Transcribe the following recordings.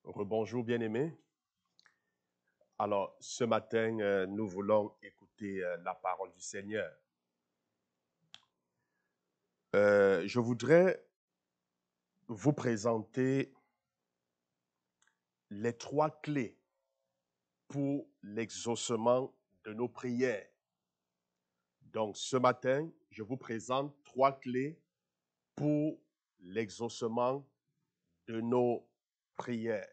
Rebonjour bien-aimés. Alors, ce matin, nous voulons écouter la parole du Seigneur. Je voudrais vous présenter les 3 clés pour l'exaucement de nos prières. Donc, ce matin, je vous présente 3 clés pour l'exaucement de nos prières.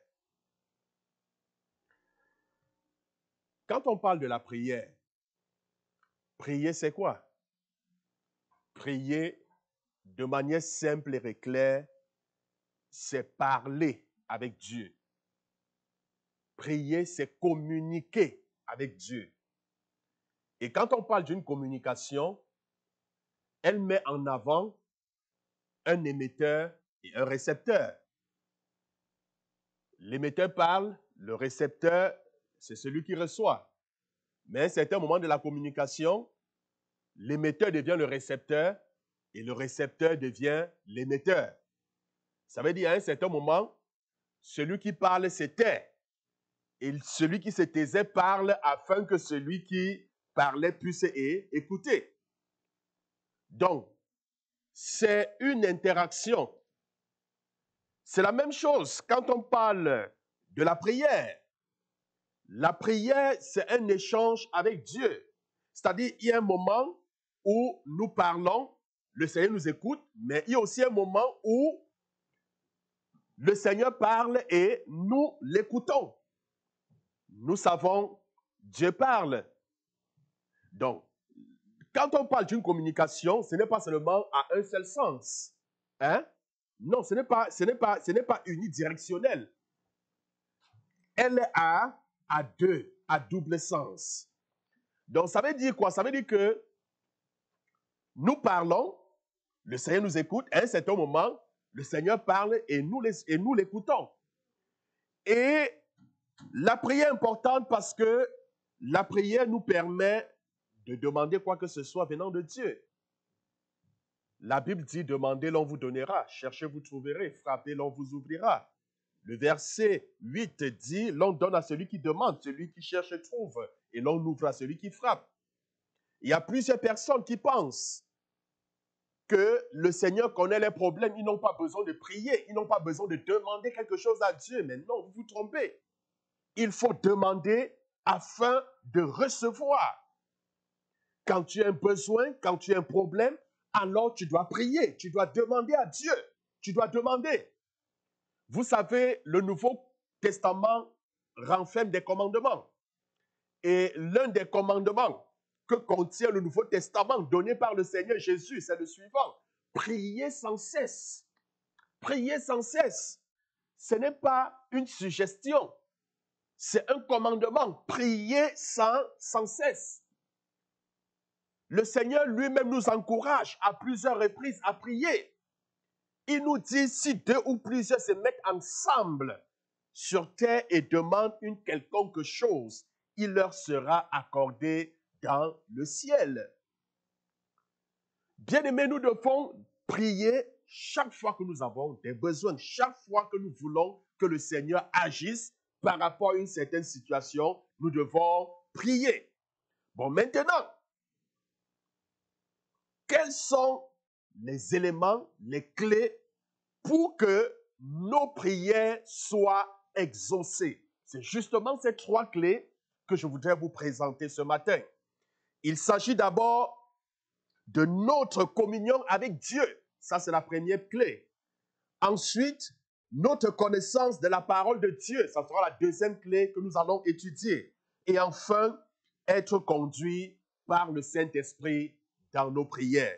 Quand on parle de la prière, prier c'est quoi? Prier de manière simple et claire, c'est parler avec Dieu. Prier, c'est communiquer avec Dieu. Et quand on parle d'une communication, elle met en avant un émetteur et un récepteur. L'émetteur parle, le récepteur, c'est celui qui reçoit. Mais à un certain moment de la communication, l'émetteur devient le récepteur et le récepteur devient l'émetteur. Ça veut dire à un certain moment, celui qui parle se tait. Et celui qui se taisait parle afin que celui qui parlait puisse écouter. Donc, c'est une interaction. C'est la même chose quand on parle de la prière. La prière, c'est un échange avec Dieu. C'est-à-dire, il y a un moment où nous parlons, le Seigneur nous écoute, mais il y a aussi un moment où le Seigneur parle et nous l'écoutons. Nous savons, Dieu parle. Donc, quand on parle d'une communication, ce n'est pas seulement à un seul sens. Hein? Non, ce n'est pas unidirectionnel. Elle est à double sens. Donc, ça veut dire quoi? Ça veut dire que nous parlons, le Seigneur nous écoute, à un certain moment, le Seigneur parle et nous l'écoutons. Et la prière est importante parce que la prière nous permet de demander quoi que ce soit venant de Dieu. La Bible dit, demandez, l'on vous donnera, cherchez, vous trouverez, frappez, l'on vous ouvrira. Le verset 8 dit, l'on donne à celui qui demande, celui qui cherche trouve, et l'on ouvre à celui qui frappe. Il y a plusieurs personnes qui pensent que le Seigneur connaît les problèmes, ils n'ont pas besoin de prier, ils n'ont pas besoin de demander quelque chose à Dieu, mais non, vous vous trompez. Il faut demander afin de recevoir. Quand tu as un besoin, quand tu as un problème, alors tu dois prier, tu dois demander à Dieu, tu dois demander. Vous savez, le Nouveau Testament renferme des commandements. Et l'un des commandements que contient le Nouveau Testament donné par le Seigneur Jésus, c'est le suivant. Priez sans cesse. Priez sans cesse. Ce n'est pas une suggestion. C'est un commandement. Priez sans cesse. Le Seigneur lui-même nous encourage à plusieurs reprises à prier. Il nous dit, si 2 ou plusieurs se mettent ensemble sur terre et demandent une quelconque chose, il leur sera accordé dans le ciel. Bien-aimés, nous devons prier chaque fois que nous avons des besoins, chaque fois que nous voulons que le Seigneur agisse par rapport à une certaine situation, nous devons prier. Bon, maintenant, quels sont les éléments, les clés pour que nos prières soient exaucées? C'est justement ces 3 clés que je voudrais vous présenter ce matin. Il s'agit d'abord de notre communion avec Dieu. Ça, c'est la première clé. Ensuite, notre connaissance de la parole de Dieu. Ça sera la deuxième clé que nous allons étudier. Et enfin, être conduit par le Saint-Esprit dans nos prières.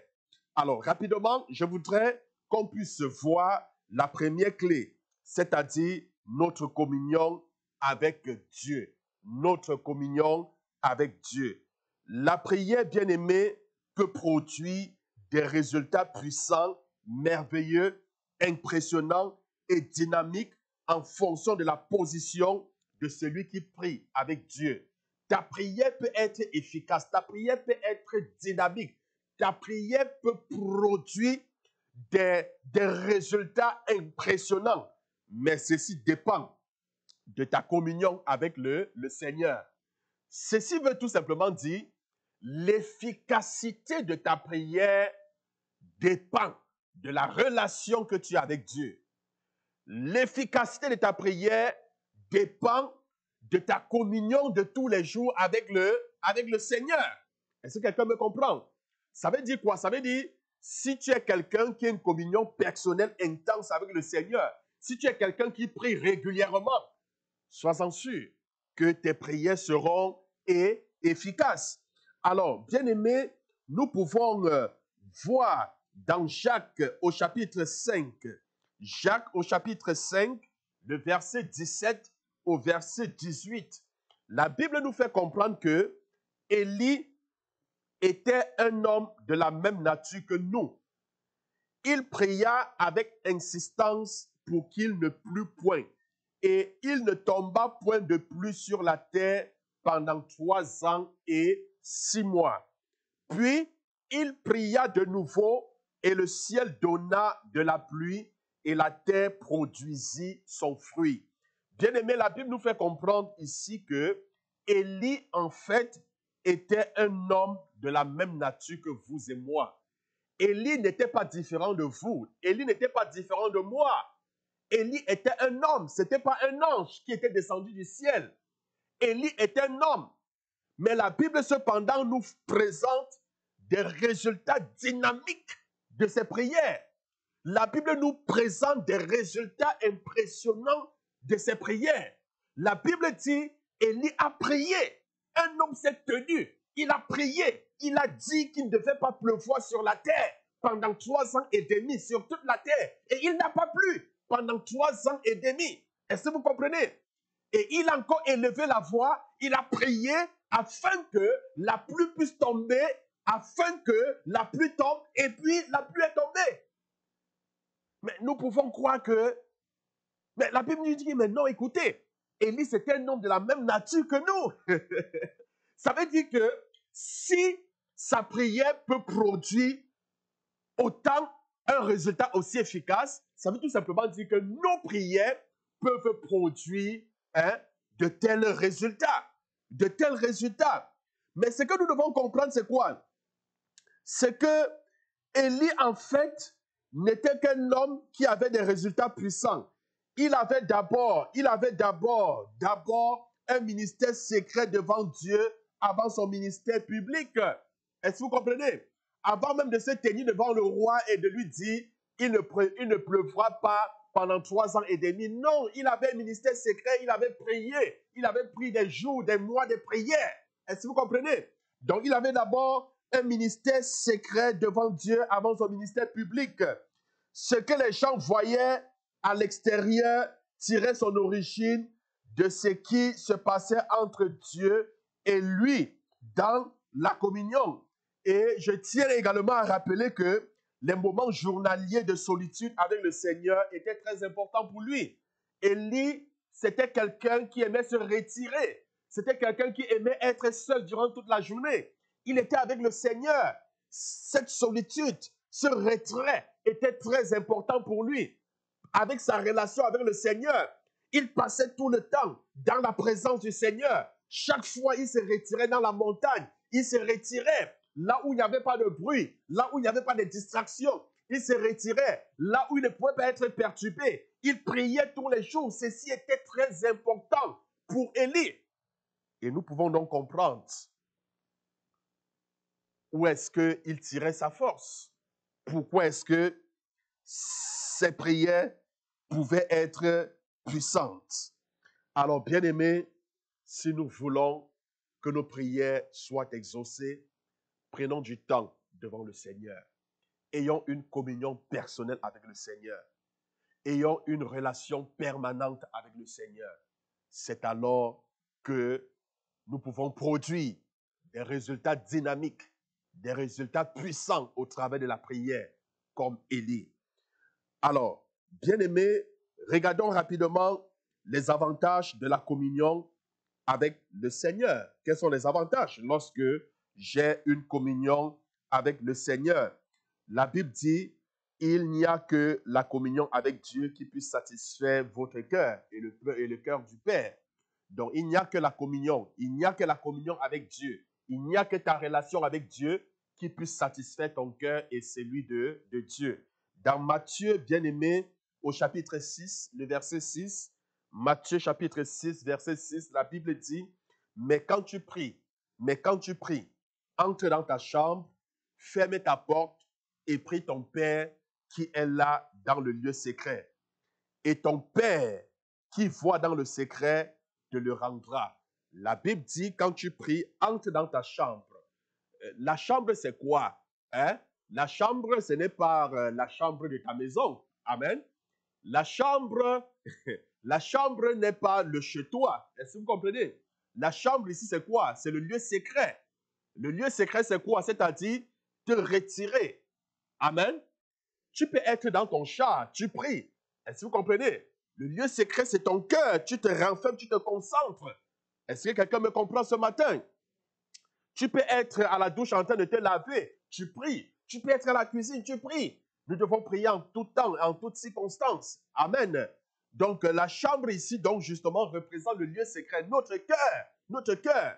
Alors, rapidement, je voudrais qu'on puisse voir la première clé, c'est-à-dire notre communion avec Dieu. Notre communion avec Dieu. La prière, bien-aimée, peut produire des résultats puissants, merveilleux, impressionnants et dynamiques en fonction de la position de celui qui prie avec Dieu. Ta prière peut être efficace, ta prière peut être dynamique, ta prière peut produire des résultats impressionnants, mais ceci dépend de ta communion avec le Seigneur. Ceci veut tout simplement dire l'efficacité de ta prière dépend de la relation que tu as avec Dieu. L'efficacité de ta prière dépend de ta communion de tous les jours avec le Seigneur. Est-ce que quelqu'un me comprend? Ça veut dire quoi? Ça veut dire, si tu es quelqu'un qui a une communion personnelle intense avec le Seigneur, si tu es quelqu'un qui prie régulièrement, sois-en sûr que tes prières seront efficaces. Alors, bien-aimés, nous pouvons voir dans Jacques au chapitre 5, Jacques au chapitre 5, le verset 17 au verset 18. La Bible nous fait comprendre que Élie était un homme de la même nature que nous. Il pria avec insistance pour qu'il ne plût point, et il ne tomba point de pluie sur la terre pendant 3 ans et 6 mois. Puis il pria de nouveau, et le ciel donna de la pluie, et la terre produisit son fruit. Bien-aimé, la Bible nous fait comprendre ici que Élie, en fait, était un homme de la même nature que vous et moi. Élie n'était pas différent de vous. Élie n'était pas différent de moi. Élie était un homme. Ce n'était pas un ange qui était descendu du ciel. Élie était un homme. Mais la Bible, cependant, nous présente des résultats dynamiques de ses prières. La Bible nous présente des résultats impressionnants de ses prières. La Bible dit, Élie a prié. Un homme s'est tenu. Il a prié. Il a dit qu'il ne devait pas pleuvoir sur la terre pendant 3 ans et demi, sur toute la terre. Et il n'a pas plu pendant 3 ans et demi. Est-ce que vous comprenez? Et il a encore élevé la voix. Il a prié afin que la pluie puisse tomber, afin que la pluie tombe, et puis la pluie est tombée. Mais nous pouvons croire que... Mais la Bible nous dit, mais non, écoutez, Élie, c'était un homme de la même nature que nous. Ça veut dire que si sa prière peut produire autant un résultat aussi efficace, ça veut tout simplement dire que nos prières peuvent produire de tels résultats. De tels résultats. Mais ce que nous devons comprendre, c'est quoi? C'est que Élie, en fait, n'était qu'un homme qui avait des résultats puissants. Il avait d'abord un ministère secret devant Dieu avant son ministère public. Est-ce que vous comprenez? Avant même de se tenir devant le roi et de lui dire, il ne pleuvra pas pendant 3 ans et demi. Non, il avait un ministère secret, il avait prié. Il avait pris des jours, des mois de prière. Est-ce que vous comprenez? Donc, il avait d'abord un ministère secret devant Dieu avant son ministère public. Ce que les gens voyaient à l'extérieur tirait son origine de ce qui se passait entre Dieu et lui dans la communion. Et je tiens également à rappeler que les moments journaliers de solitude avec le Seigneur étaient très importants pour lui. Élie, c'était quelqu'un qui aimait se retirer. C'était quelqu'un qui aimait être seul durant toute la journée. Il était avec le Seigneur. Cette solitude, ce retrait était très important pour lui. Avec sa relation avec le Seigneur, il passait tout le temps dans la présence du Seigneur. Chaque fois, il se retirait dans la montagne. Il se retirait là où il n'y avait pas de bruit, là où il n'y avait pas de distraction. Il se retirait là où il ne pouvait pas être perturbé. Il priait tous les jours. Ceci était très important pour Élie. Et nous pouvons donc comprendre où est-ce qu'il tirait sa force. Pourquoi est-ce que ses prières pouvaient être puissantes. Alors, bien-aimés, si nous voulons que nos prières soient exaucées, prenons du temps devant le Seigneur. Ayons une communion personnelle avec le Seigneur. Ayons une relation permanente avec le Seigneur. C'est alors que nous pouvons produire des résultats dynamiques, des résultats puissants au travers de la prière, comme Élie. Alors, bien-aimés, regardons rapidement les avantages de la communion avec le Seigneur. Quels sont les avantages lorsque j'ai une communion avec le Seigneur? La Bible dit, il n'y a que la communion avec Dieu qui puisse satisfaire votre cœur et le cœur du Père. Donc, il n'y a que la communion. Il n'y a que la communion avec Dieu. Il n'y a que ta relation avec Dieu qui puisse satisfaire ton cœur et celui de Dieu. Dans Matthieu, bien-aimé, au chapitre 6, le verset 6, Matthieu chapitre 6, verset 6, la Bible dit, mais quand tu pries, entre dans ta chambre, ferme ta porte et prie ton Père qui est là dans le lieu secret. Et ton Père qui voit dans le secret te le rendra. La Bible dit, quand tu pries, entre dans ta chambre. La chambre, c'est quoi? Hein? La chambre, ce n'est pas la chambre de ta maison. Amen. La chambre, la chambre n'est pas le chez-toi. Est-ce que vous comprenez? La chambre ici, c'est quoi? C'est le lieu secret. Le lieu secret, c'est quoi? C'est-à-dire te retirer. Amen. Tu peux être dans ton char, tu pries. Est-ce que vous comprenez? Le lieu secret, c'est ton cœur. Tu te renfermes, tu te concentres. Est-ce que quelqu'un me comprend ce matin? Tu peux être à la douche en train de te laver, tu pries. Tu peux être à la cuisine, tu pries. Nous devons prier en tout temps, en toutes circonstances. Amen. Donc, la chambre ici, donc, justement, représente le lieu secret, notre cœur, notre cœur.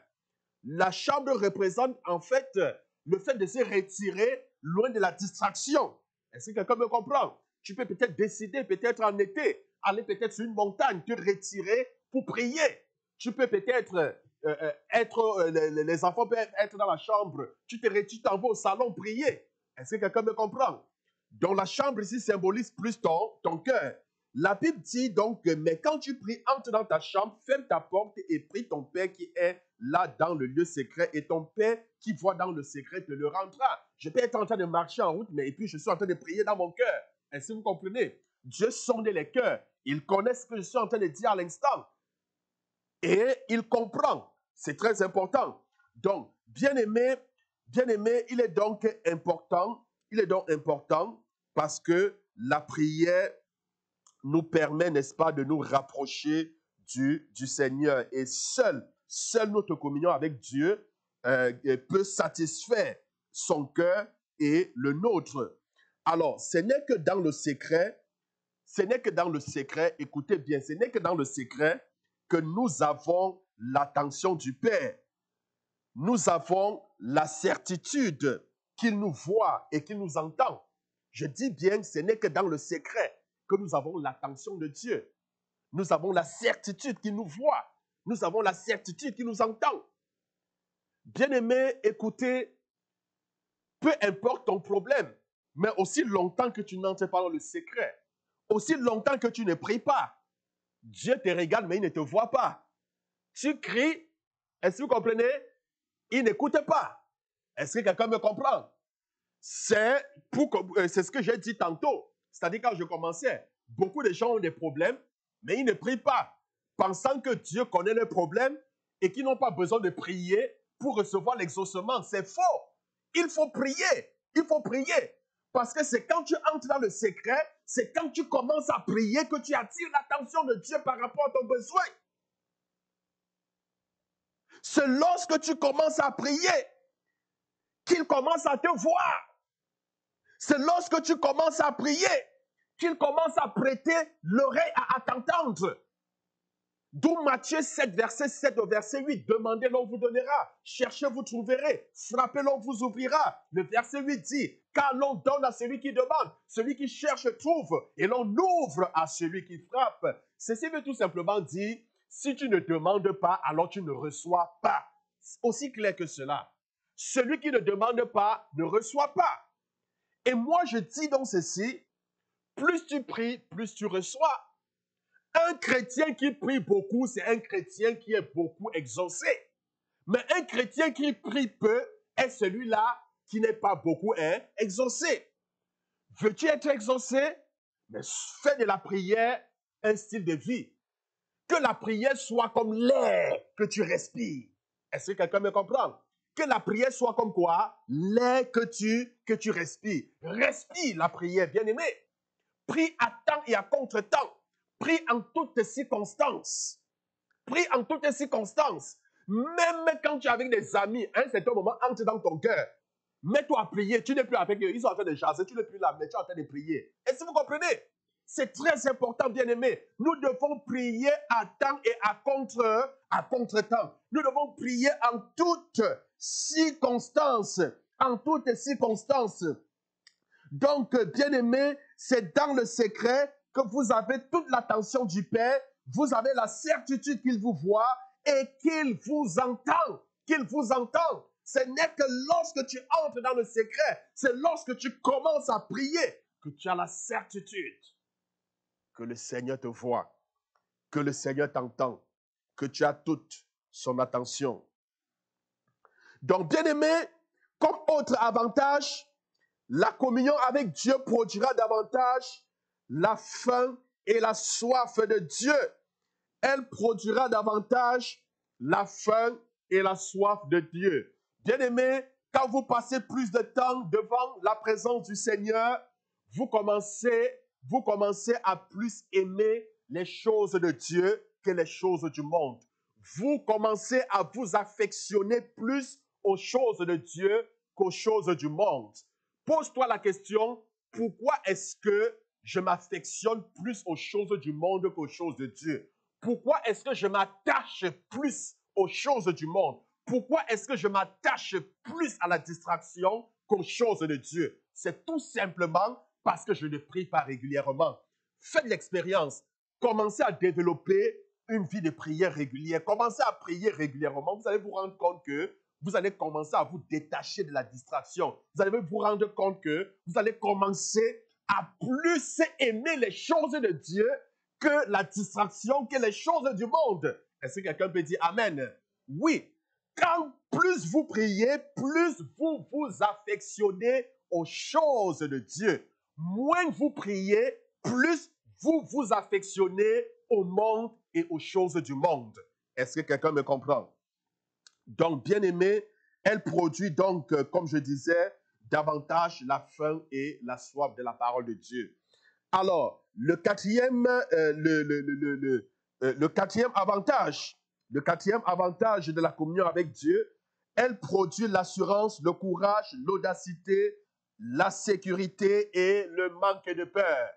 La chambre représente, en fait, le fait de se retirer loin de la distraction. Est-ce que quelqu'un me comprend? Tu peux peut-être décider, peut-être en été, aller peut-être sur une montagne, te retirer pour prier. Tu peux peut-être les enfants peuvent être dans la chambre. Tu te retires, tu t'en vas au salon prier. Est-ce que quelqu'un me comprend? Donc la chambre ici symbolise plus ton cœur. La Bible dit donc, mais quand tu pries, entre dans ta chambre, ferme ta porte et prie ton Père qui est là dans le lieu secret, et ton Père qui voit dans le secret te le rendra. Je peux être en train de marcher en route, mais et puis je suis en train de prier dans mon cœur. Est-ce que vous comprenez? Dieu sonde les cœurs. Il connaît ce que je suis en train de dire à l'instant. Et il comprend. C'est très important. Donc, bien-aimé, il est donc important parce que la prière nous permet, n'est-ce pas, de nous rapprocher du Seigneur. Et seule notre communion avec Dieu peut satisfaire son cœur et le nôtre. Alors, ce n'est que dans le secret, écoutez bien, ce n'est que dans le secret que nous avons l'attention du Père. Nous avons la certitude qu'il nous voit et qu'il nous entend. Je dis bien, ce n'est que dans le secret que nous avons l'attention de Dieu. Nous avons la certitude qu'il nous voit. Nous avons la certitude qu'il nous entend. Bien-aimé, écoutez, peu importe ton problème, mais aussi longtemps que tu n'entres pas dans le secret, aussi longtemps que tu ne pries pas, Dieu te regarde, mais il ne te voit pas. Tu cries, est-ce que vous comprenez? Il n'écoute pas. Est-ce que quelqu'un me comprend? C'est ce que j'ai dit tantôt. C'est-à-dire quand je commençais, beaucoup de gens ont des problèmes, mais ils ne prient pas, pensant que Dieu connaît leurs problèmes et qu'ils n'ont pas besoin de prier pour recevoir l'exaucement. C'est faux. Il faut prier. Il faut prier. Parce que c'est quand tu entres dans le secret, c'est quand tu commences à prier que tu attires l'attention de Dieu par rapport à ton besoin. C'est lorsque tu commences à prier qu'il commence à te voir. C'est lorsque tu commences à prier qu'il commence à prêter l'oreille à t'entendre. D'où Matthieu 7, verset 7 au verset 8. Demandez, l'on vous donnera. Cherchez, vous trouverez. Frappez, l'on vous ouvrira. Le verset 8 dit, car l'on donne à celui qui demande. Celui qui cherche trouve. Et l'on ouvre à celui qui frappe. Ceci veut tout simplement dire, si tu ne demandes pas, alors tu ne reçois pas. C'est aussi clair que cela. Celui qui ne demande pas ne reçoit pas. Et moi, je dis donc ceci, plus tu pries, plus tu reçois. Un chrétien qui prie beaucoup, c'est un chrétien qui est beaucoup exaucé. Mais un chrétien qui prie peu est celui-là qui n'est pas beaucoup exaucé. Veux-tu être exaucé? Mais fais de la prière un style de vie. Que la prière soit comme l'air que tu respires. Est-ce que quelqu'un me comprend? Que la prière soit comme quoi? L'air que tu respires. Respire la prière, bien-aimé. Prie à temps et à contre-temps. Prie en toutes circonstances. Prie en toutes circonstances. Même quand tu es avec des amis, à un certain moment, entre dans ton cœur. Mets-toi à prier. Tu n'es plus avec eux. Ils sont en train de jaser. Tu n'es plus là, mais tu es en train de prier. Est-ce que vous comprenez? C'est très important, bien-aimés. Nous devons prier à temps et à contre-temps. Nous devons prier en toutes circonstances. En toutes circonstances. Donc, bien-aimés, c'est dans le secret que vous avez toute l'attention du Père. Vous avez la certitude qu'il vous voit et qu'il vous entend. Qu'il vous entend. Ce n'est que lorsque tu entres dans le secret, c'est lorsque tu commences à prier que tu as la certitude que le Seigneur te voit, que le Seigneur t'entend, que tu as toute son attention. Donc, bien-aimé, comme autre avantage, la communion avec Dieu produira davantage la faim et la soif de Dieu. Elle produira davantage la faim et la soif de Dieu. Bien-aimé, quand vous passez plus de temps devant la présence du Seigneur, vous commencez à plus aimer les choses de Dieu que les choses du monde. Vous commencez à vous affectionner plus aux choses de Dieu qu'aux choses du monde. Pose-toi la question, pourquoi est-ce que je m'affectionne plus aux choses du monde qu'aux choses de Dieu? Pourquoi est-ce que je m'attache plus aux choses du monde? Pourquoi est-ce que je m'attache plus à la distraction qu'aux choses de Dieu? C'est tout simplement parce que je ne prie pas régulièrement. Faites l'expérience. Commencez à développer une vie de prière régulière. Commencez à prier régulièrement. Vous allez vous rendre compte que vous allez commencer à vous détacher de la distraction. Vous allez vous rendre compte que vous allez commencer à plus aimer les choses de Dieu que la distraction, que les choses du monde. Est-ce que quelqu'un peut dire Amen? Oui. Quand plus vous priez, plus vous vous affectionnez aux choses de Dieu. Moins vous priez, plus vous vous affectionnez au monde et aux choses du monde. Est-ce que quelqu'un me comprend? Donc, bien aimé, elle produit donc, comme je disais, davantage la faim et la soif de la parole de Dieu. Alors, le quatrième avantage de la communion avec Dieu, elle produit l'assurance, le courage, l'audacité, la sécurité et le manque de peur.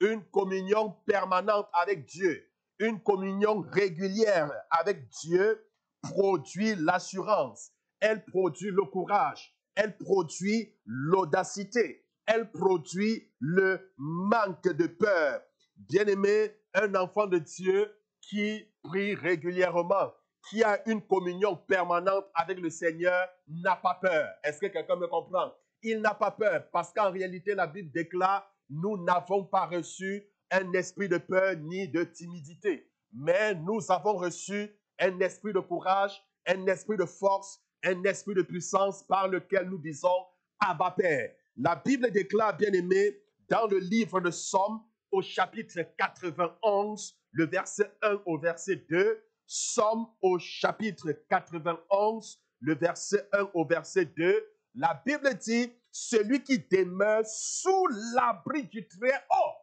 Une communion permanente avec Dieu, une communion régulière avec Dieu produit l'assurance, elle produit le courage, elle produit l'audacité, elle produit le manque de peur. Bien-aimé, un enfant de Dieu qui prie régulièrement, qui a une communion permanente avec le Seigneur, n'a pas peur. Est-ce que quelqu'un me comprend? Il n'a pas peur parce qu'en réalité, la Bible déclare, nous n'avons pas reçu un esprit de peur ni de timidité, mais nous avons reçu un esprit de courage, un esprit de force, un esprit de puissance par lequel nous disons Abba Père. La Bible déclare, bien-aimé, dans le livre de Somme, au chapitre 91, le verset 1 au verset 2, Somme au chapitre 91, le verset 1 au verset 2, la Bible dit, celui qui demeure sous l'abri du Très-Haut.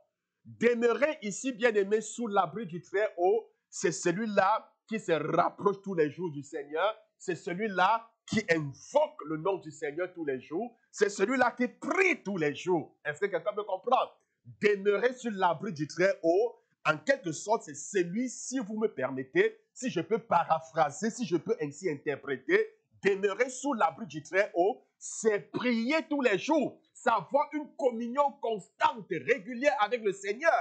Demeurer ici, bien-aimé, sous l'abri du Très-Haut, c'est celui-là qui se rapproche tous les jours du Seigneur, c'est celui-là qui invoque le nom du Seigneur tous les jours, c'est celui-là qui prie tous les jours. Est-ce que quelqu'un peut comprendre? Demeurer sur l'abri du Très-Haut, en quelque sorte, c'est celui, si vous me permettez, si je peux paraphraser, si je peux ainsi interpréter, demeurer sous l'abri du Très-Haut, c'est prier tous les jours, c'est avoir une communion constante et régulière avec le Seigneur.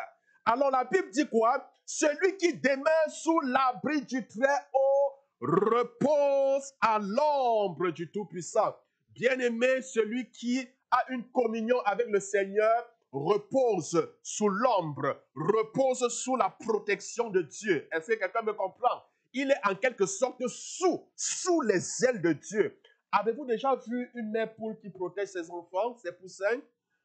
Alors la Bible dit quoi? Celui qui demeure sous l'abri du Très-Haut repose à l'ombre du Tout-Puissant. Bien-aimé, celui qui a une communion avec le Seigneur repose sous l'ombre, repose sous la protection de Dieu. Est-ce que quelqu'un me comprend? Il est en quelque sorte sous les ailes de Dieu. Avez-vous déjà vu une mère poule qui protège ses enfants, ses poussins?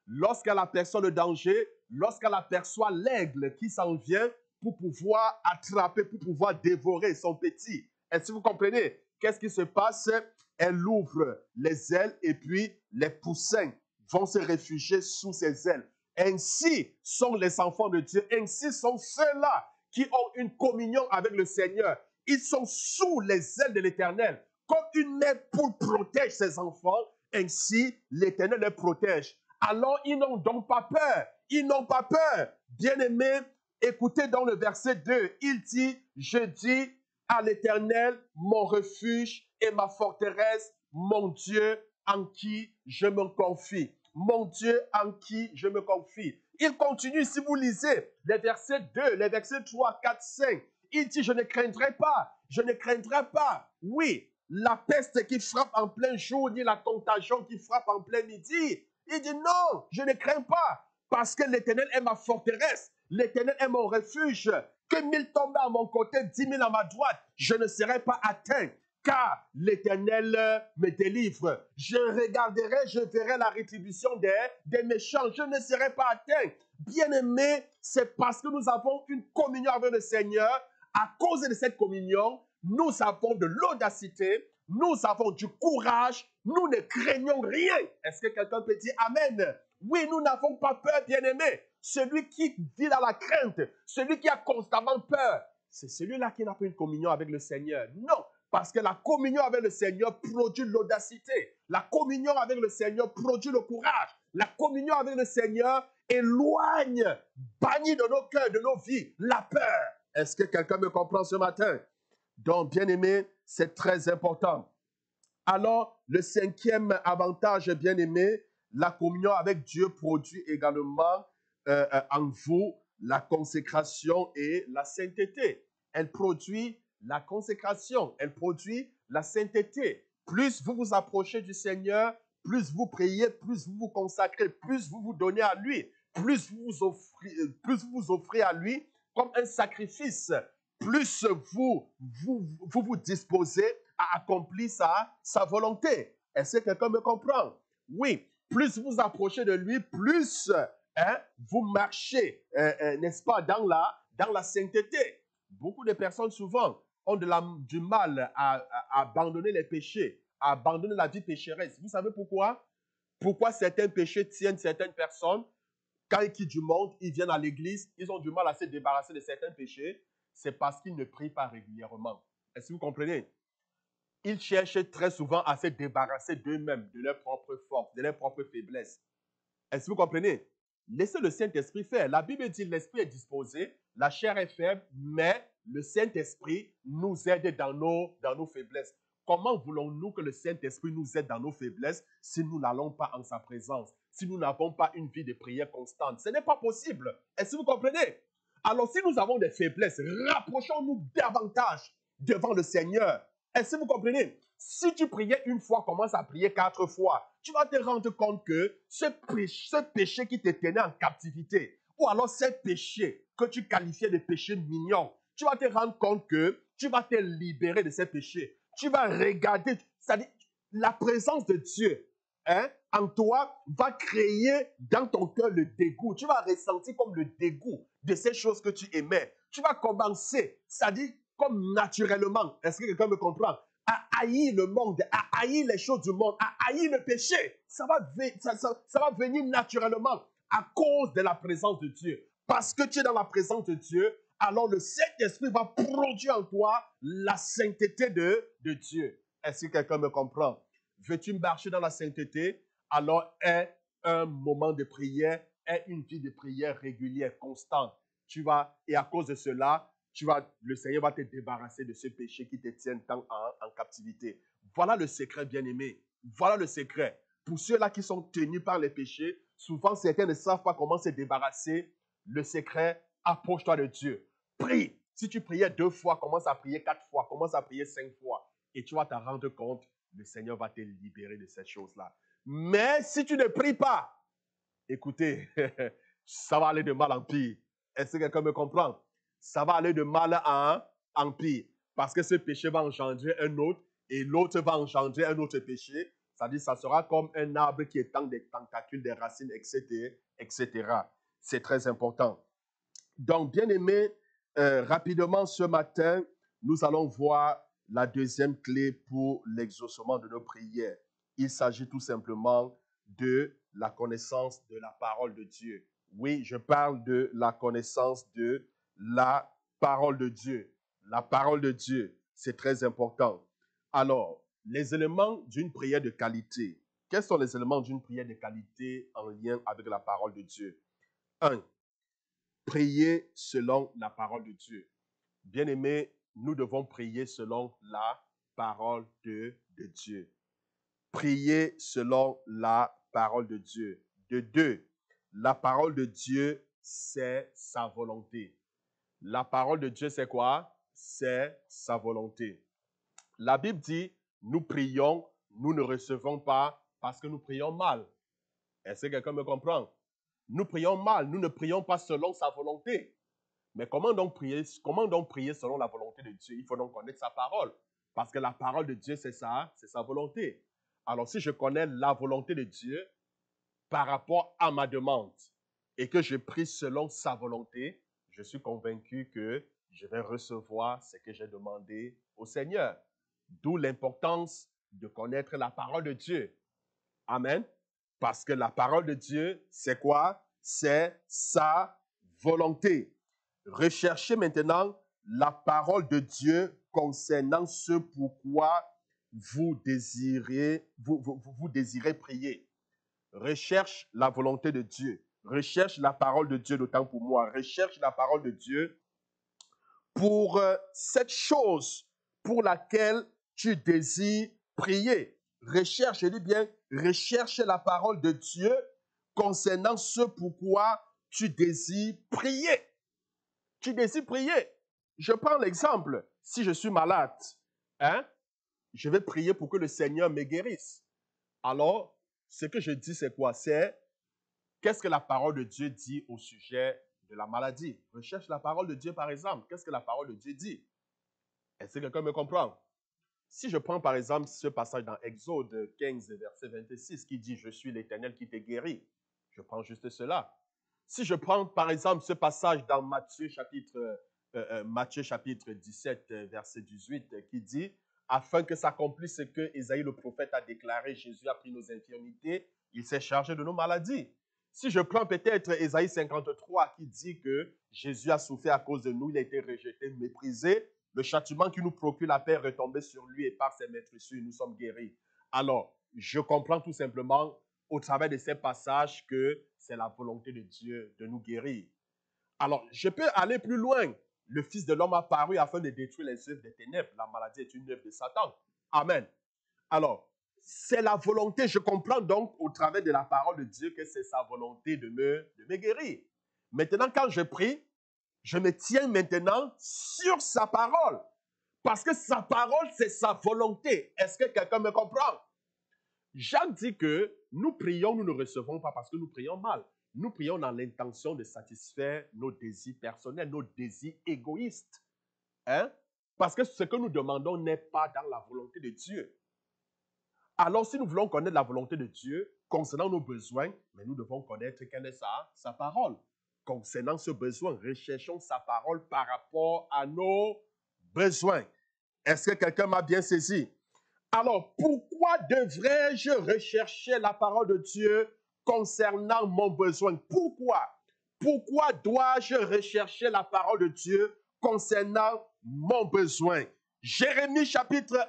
Lorsqu'elle aperçoit le danger, lorsqu'elle aperçoit l'aigle qui s'en vient pour pouvoir attraper, pour pouvoir dévorer son petit. Est-ce que vous comprenez? Qu'est-ce qui se passe? Elle ouvre les ailes et puis les poussins vont se réfugier sous ses ailes. Ainsi sont les enfants de Dieu, ainsi sont ceux-là qui ont une communion avec le Seigneur. Ils sont sous les ailes de l'Éternel. Comme une mère poule protège ses enfants, Ainsi, l'Éternel les protège. Alors, ils n'ont donc pas peur. Ils n'ont pas peur. Bien-aimés, écoutez dans le verset 2, il dit, je dis à l'Éternel, mon refuge et ma forteresse, mon Dieu en qui je me confie. Mon Dieu en qui je me confie. Il continue, si vous lisez les versets 2, les versets 3, 4, 5, il dit, je ne craindrai pas, je ne craindrai pas. Oui, la peste qui frappe en plein jour, ni la contagion qui frappe en plein midi. Il dit, non, je ne crains pas, parce que l'Éternel est ma forteresse, l'Éternel est mon refuge. Que 1000 tombent à mon côté, 10 000 à ma droite, je ne serai pas atteint, car l'Éternel me délivre. Je regarderai, je verrai la rétribution des méchants, je ne serai pas atteint. Bien-aimé, c'est parce que nous avons une communion avec le Seigneur. À cause de cette communion, nous avons de l'audacité, nous avons du courage, nous ne craignons rien. Est-ce que quelqu'un peut dire Amen? Oui, nous n'avons pas peur, bien-aimé. Celui qui vit dans la crainte, celui qui a constamment peur, c'est celui-là qui n'a pas une communion avec le Seigneur. Non, parce que la communion avec le Seigneur produit l'audacité. La communion avec le Seigneur produit le courage. La communion avec le Seigneur éloigne, bannit de nos cœurs, de nos vies, la peur. Est-ce que quelqu'un me comprend ce matin? Donc, bien-aimé, c'est très important. Alors, le cinquième avantage, bien-aimé, la communion avec Dieu produit également en vous la consécration et la sainteté. Elle produit la consécration, elle produit la sainteté. Plus vous vous approchez du Seigneur, plus vous priez, plus vous vous consacrez, plus vous vous donnez à lui, plus vous offrez à lui comme un sacrifice, plus vous disposez à accomplir sa volonté. Est-ce que quelqu'un me comprend? Oui, plus vous approchez de lui, plus vous marchez, n'est-ce pas, dans la sainteté. Beaucoup de personnes souvent ont du mal à abandonner les péchés, à abandonner la vie pécheresse. Vous savez pourquoi? Pourquoi certains péchés tiennent certaines personnes? Quand ils quittent du monde, ils viennent à l'église, ils ont du mal à se débarrasser de certains péchés. C'est parce qu'ils ne prient pas régulièrement. Est-ce que vous comprenez? Ils cherchent très souvent à se débarrasser d'eux-mêmes, de leur propre force, de leur propre faiblesse. Est-ce que vous comprenez? Laissez le Saint-Esprit faire. La Bible dit l'esprit est disposé, la chair est faible, mais le Saint-Esprit nous aide dans nos faiblesses. Comment voulons-nous que le Saint-Esprit nous aide dans nos faiblesses si nous n'allons pas en sa présence, si nous n'avons pas une vie de prière constante? Ce n'est pas possible. Est-ce que vous comprenez? Alors, si nous avons des faiblesses, rapprochons-nous davantage devant le Seigneur. Est-ce que vous comprenez? Si tu priais une fois, commence à prier 4 fois, tu vas te rendre compte que ce péché qui te tenait en captivité, ou alors ce péché que tu qualifiais de péché mignon, tu vas te rendre compte que tu vas te libérer de ces péchés. Tu vas regarder, c'est-à-dire la présence de Dieu en toi va créer dans ton cœur le dégoût. Tu vas ressentir comme le dégoût de ces choses que tu aimais. Tu vas commencer, c'est-à-dire comme naturellement, est-ce que quelqu'un me comprend? À haïr le monde, à haïr les choses du monde, à haïr le péché. Ça va venir naturellement à cause de la présence de Dieu. Parce que tu es dans la présence de Dieu, alors le Saint-Esprit va produire en toi la sainteté de Dieu. Est-ce que quelqu'un me comprend? Veux-tu marcher dans la sainteté? Alors aie un moment de prière, aie une vie de prière régulière, constante. Et à cause de cela, le Seigneur va te débarrasser de ce péché qui te tient tant en captivité. Voilà le secret, bien-aimé. Voilà le secret. Pour ceux-là qui sont tenus par les péchés, souvent certains ne savent pas comment se débarrasser. Le secret, approche-toi de Dieu. Prie. Si tu priais 2 fois, commence à prier 4 fois, commence à prier 5 fois. Et tu vas te rendre compte, le Seigneur va te libérer de ces choses-là. Mais si tu ne pries pas, écoutez, ça va aller de mal en pire. Est-ce que quelqu'un me comprend? Ça va aller de mal en pire. Parce que ce péché va engendrer un autre et l'autre va engendrer un autre péché. C'est-à-dire ça sera comme un arbre qui étend des tentacules, des racines, etc. etc. C'est très important. Donc, bien aimé, rapidement ce matin, nous allons voir la deuxième clé pour l'exaucement de nos prières. Il s'agit tout simplement de la connaissance de la parole de Dieu. Oui, je parle de la connaissance de la parole de Dieu. La parole de Dieu, c'est très important. Alors, les éléments d'une prière de qualité. quels sont les éléments d'une prière de qualité en lien avec la parole de Dieu? 1. Prier selon la parole de Dieu. Bien-aimés, nous devons prier selon la parole de Dieu. Prier selon la parole de Dieu. De 2, la parole de Dieu, c'est sa volonté. La parole de Dieu, c'est quoi? C'est sa volonté. La Bible dit, nous prions, nous ne recevons pas parce que nous prions mal. Est-ce que quelqu'un me comprend? Nous prions mal, nous ne prions pas selon sa volonté. Mais comment donc prier selon la volonté de Dieu? Il faut donc connaître sa parole. Parce que la parole de Dieu, c'est sa volonté. Alors, si je connais la volonté de Dieu par rapport à ma demande et que je prie selon sa volonté, je suis convaincu que je vais recevoir ce que j'ai demandé au Seigneur. D'où l'importance de connaître la parole de Dieu. Amen. Parce que la parole de Dieu, c'est quoi? C'est sa volonté. Recherchez maintenant la parole de Dieu concernant ce pourquoi vous désirez prier. Recherche la volonté de Dieu. Recherche la parole de Dieu, d'autant pour moi. Recherche la parole de Dieu pour cette chose pour laquelle tu désires prier. Recherche, je dis bien, recherche la parole de Dieu concernant ce pourquoi tu désires prier. Tu désires prier. Je prends l'exemple. Si je suis malade, je vais prier pour que le Seigneur me guérisse. Alors, ce que je dis, c'est quoi? C'est qu'est-ce que la parole de Dieu dit au sujet de la maladie? Recherche la parole de Dieu, par exemple. Qu'est-ce que la parole de Dieu dit? Est-ce que quelqu'un me comprend? Si je prends, par exemple, ce passage dans Exode 15, verset 26, qui dit « Je suis l'Éternel qui te guérit », je prends juste cela. Si je prends, par exemple, ce passage dans Matthieu chapitre 17, verset 18, qui dit « Afin que s'accomplisse ce que Ésaïe le prophète a déclaré, Jésus a pris nos infirmités, il s'est chargé de nos maladies. » Si je prends peut-être Ésaïe 53 qui dit que Jésus a souffert à cause de nous, il a été rejeté, méprisé, le châtiment qui nous procure la paix est retombé sur lui et par ses maîtresses, nous sommes guéris. Alors, je comprends tout simplement au travers de ces passages que c'est la volonté de Dieu de nous guérir. Alors, je peux aller plus loin. Le Fils de l'homme a paru afin de détruire les œuvres des ténèbres. La maladie est une œuvre de Satan. Amen. Alors, c'est la volonté, je comprends donc au travers de la parole de Dieu que c'est sa volonté de me guérir. Maintenant, quand je prie, je me tiens maintenant sur sa parole. Parce que sa parole, c'est sa volonté. Est-ce que quelqu'un me comprend? Jacques dit que nous prions, nous ne recevons pas parce que nous prions mal. Nous prions dans l'intention de satisfaire nos désirs personnels, nos désirs égoïstes. Parce que ce que nous demandons n'est pas dans la volonté de Dieu. Alors, si nous voulons connaître la volonté de Dieu concernant nos besoins, mais nous devons connaître quelle est sa parole. Concernant ce besoin, recherchons sa parole par rapport à nos besoins. Est-ce que quelqu'un m'a bien saisi? Alors, pourquoi devrais-je rechercher la parole de Dieu concernant mon besoin? Pourquoi? Pourquoi dois-je rechercher la parole de Dieu concernant mon besoin? Jérémie chapitre 1,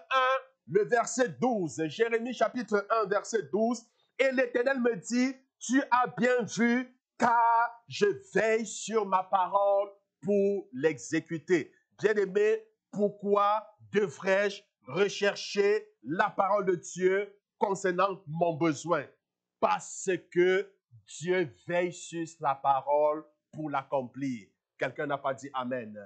le verset 12. Jérémie chapitre 1, verset 12. Et l'Éternel me dit, tu as bien vu, car je veille sur ma parole pour l'exécuter. Bien-aimé, pourquoi devrais-je rechercher la parole de Dieu concernant mon besoin? Parce que Dieu veille sur sa parole pour l'accomplir. Quelqu'un n'a pas dit Amen.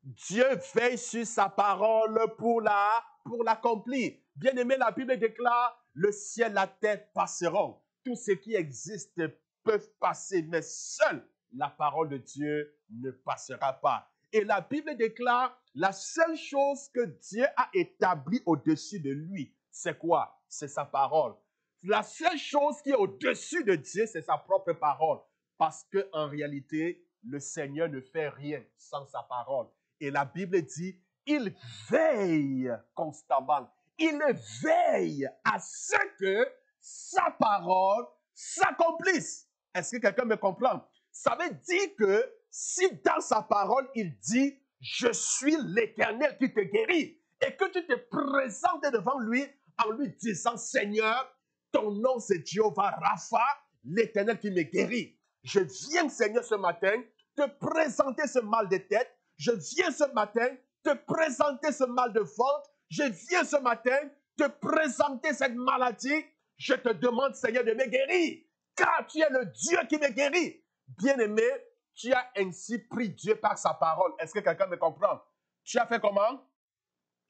Dieu veille sur sa parole pour l'accomplir. Bien-aimé, la Bible déclare, le ciel et la terre passeront. Tout ce qui existe peut passer, mais seule la parole de Dieu ne passera pas. Et la Bible déclare, la seule chose que Dieu a établie au-dessus de lui, c'est quoi? C'est sa parole. La seule chose qui est au-dessus de Dieu, c'est sa propre parole. Parce qu'en réalité, le Seigneur ne fait rien sans sa parole. Et la Bible dit, il veille constamment. Il veille à ce que sa parole s'accomplisse. Est-ce que quelqu'un me comprend? Ça veut dire que si dans sa parole, il dit, je suis l'Éternel qui te guérit, et que tu te présentes devant lui en lui disant, Seigneur, Ton nom, c'est Jéhovah Rapha, l'Éternel qui me guérit. Je viens, Seigneur, ce matin, te présenter ce mal de tête. Je viens ce matin te présenter ce mal de ventre. Je viens ce matin te présenter cette maladie. Je te demande, Seigneur, de me guérir, car tu es le Dieu qui me guérit. Bien-aimé, tu as ainsi pris Dieu par sa parole. Est-ce que quelqu'un me comprend? Tu as fait comment?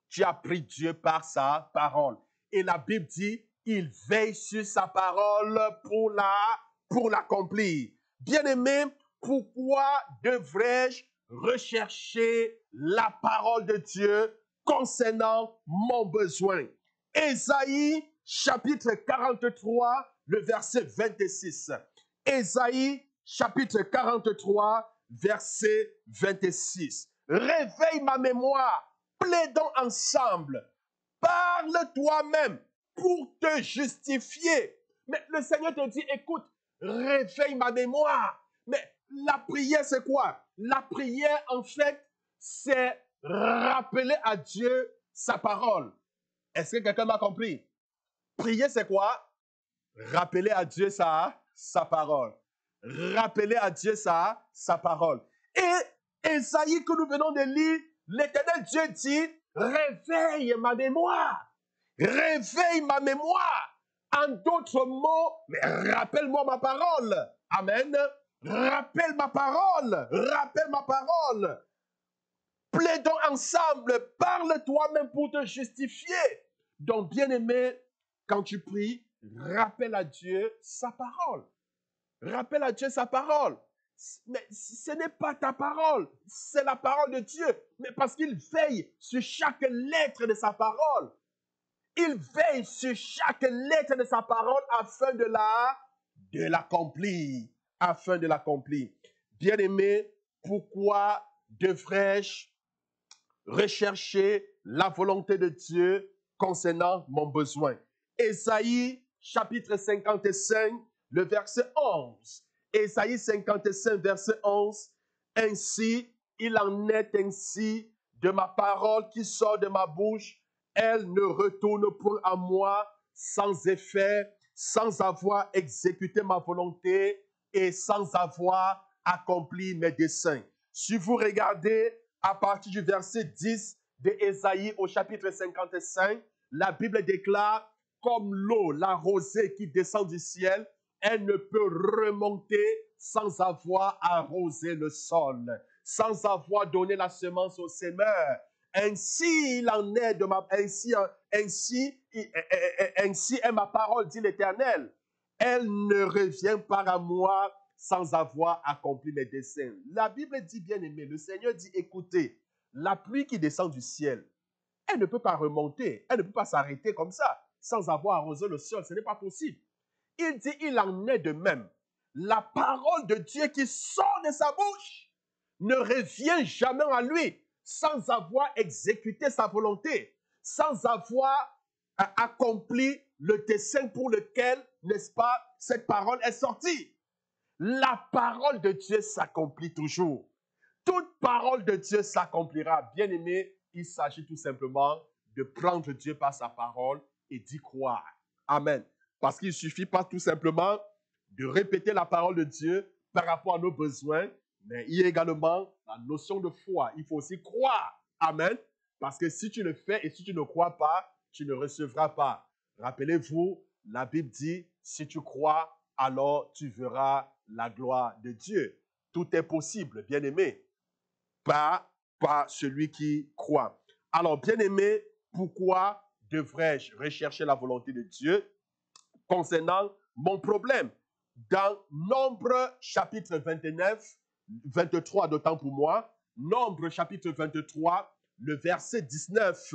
Tu as pris Dieu par sa parole. Et la Bible dit, il veille sur sa parole pour l'accomplir. Bien-aimé, pourquoi devrais-je rechercher la parole de Dieu concernant mon besoin? Ésaïe, chapitre 43, le verset 26. Ésaïe, chapitre 43, verset 26. Réveille ma mémoire, plaidons ensemble, parle toi-même pour te justifier. Mais le Seigneur te dit, écoute, réveille ma mémoire. Mais la prière, c'est quoi? La prière, en fait, c'est rappeler à Dieu sa parole. Est-ce que quelqu'un m'a compris? Prier, c'est quoi? Rappeler à Dieu sa parole. Rappeler à Dieu sa parole. Et Ésaïe que nous venons de lire, l'Éternel Dieu dit, réveille ma mémoire. Réveille ma mémoire. En d'autres mots, mais rappelle-moi ma parole. Amen. Rappelle ma parole. Rappelle ma parole. Plaidons ensemble. Parle toi-même pour te justifier. Donc, bien-aimé, quand tu pries, rappelle à Dieu sa parole. Rappelle à Dieu sa parole. Mais ce n'est pas ta parole, c'est la parole de Dieu. Mais parce qu'il veille sur chaque lettre de sa parole. Il veille sur chaque lettre de sa parole afin de l'accomplir. Afin de l'accomplir. Bien-aimé, pourquoi devrais-je rechercher la volonté de Dieu concernant mon besoin? Ésaïe, chapitre 55, le verset 11. Ésaïe 55, verset 11. Ainsi, il en est ainsi de ma parole qui sort de ma bouche. Elle ne retourne point à moi sans effet, sans avoir exécuté ma volonté et sans avoir accompli mes desseins. Si vous regardez à partir du verset 10 de Ésaïe au chapitre 55, la Bible déclare, comme l'eau, la rosée qui descend du ciel, elle ne peut remonter sans avoir arrosé le sol, sans avoir donné la semence au semeur. Ainsi il en est de ma ainsi est ma parole, dit l'Éternel. Elle ne revient pas à moi sans avoir accompli mes desseins. La Bible dit, bien aimé, le Seigneur dit, écoutez, la pluie qui descend du ciel, elle ne peut pas remonter, elle ne peut pas s'arrêter comme ça, sans avoir arrosé le sol, ce n'est pas possible. Il dit, il en est de même. La parole de Dieu qui sort de sa bouche ne revient jamais à lui sans avoir exécuté sa volonté, sans avoir accompli le dessein pour lequel, n'est-ce pas, cette parole est sortie. La parole de Dieu s'accomplit toujours. Toute parole de Dieu s'accomplira. Bien-aimé, il s'agit tout simplement de prendre Dieu par sa parole et d'y croire. Amen. Parce qu'il ne suffit pas tout simplement de répéter la parole de Dieu par rapport à nos besoins, mais il y a également la notion de foi. Il faut aussi croire. Amen. Parce que si tu le fais et si tu ne crois pas, tu ne recevras pas. Rappelez-vous, la Bible dit, si tu crois, alors tu verras la gloire de Dieu. Tout est possible, bien-aimé, par celui qui croit. Alors, bien-aimé, pourquoi devrais-je rechercher la volonté de Dieu concernant mon problème? Dans Nombre chapitre 29, 23 d'autant pour moi, Nombre chapitre 23, le verset 19.